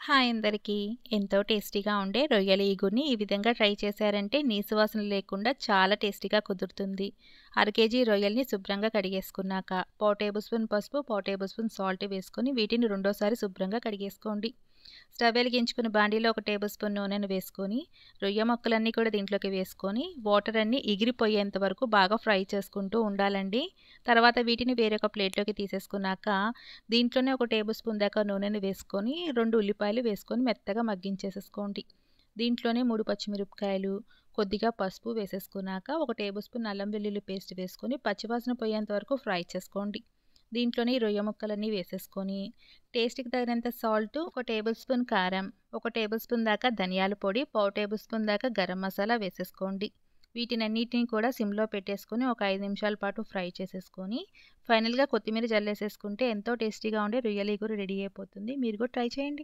Hi అందరికీ. ఎంతో టేస్టీగా ఉండే రొయ్యల ఇగురిని ఈ విధంగా ట్రై చేశారంటే నీసు వాసన లేకుండా చాలా టేస్టీగా కుదురుతుంది. అర కేజీ రొయ్యల్ని శుభ్రంగా కడిగేసుకున్నాక పావు టేబుల్ స్పూన్ పసుపు, పావు టేబుల్ స్పూన్ సాల్ట్ వేసుకొని వీటిని రెండోసారి శుభ్రంగా కడిగేసుకోండి. స్టవ్ వెలిగించుకుని బాండీలో ఒక టేబుల్ స్పూన్ నూనెను వేసుకొని రొయ్య ముక్కలన్నీ కూడా దీంట్లోకి వేసుకొని వాటర్ అన్నీ ఎగిరిపోయేంత వరకు బాగా ఫ్రై చేసుకుంటూ ఉండాలండి. తర్వాత వీటిని వేరొక ప్లేట్లోకి తీసేసుకున్నాక దీంట్లోనే ఒక టేబుల్ స్పూన్ దాకా నూనెను వేసుకొని 2 ఉల్లిపాయలు వేసుకొని మెత్తగా మగ్గించేసేసుకోండి. దీంట్లోనే 3 పచ్చిమిరపకాయలు, కొద్దిగా పసుపు వేసేసుకున్నాక ఒక టేబుల్ స్పూన్ అల్లం వెల్లుల్లి పేస్ట్ వేసుకొని పచ్చివాసన పోయేంత వరకు ఫ్రై చేసుకోండి. దీంట్లోనే ఈ రొయ్య ముక్కలన్నీ వేసేసుకొని టేస్ట్‌కి తగినంత సాల్టు, ఒక టేబుల్ స్పూన్ కారం, ఒక టేబుల్ స్పూన్ దాకా ధనియాల పొడి, పావు టేబుల్ స్పూన్ దాకా గరం మసాలా వేసేసుకోండి. వీటినన్నిటిని కూడా సిమ్‌లో పెట్టేసుకొని ఒక 5 నిమిషాల పాటు ఫ్రై చేసేసుకొని ఫైనల్‌గా కొత్తిమీర జల్లేసేసుకుంటే ఎంతో టేస్టీగా ఉండే రొయ్యల ఇగురు రెడీ అయిపోతుంది. మీరు కూడా ట్రై చేయండి.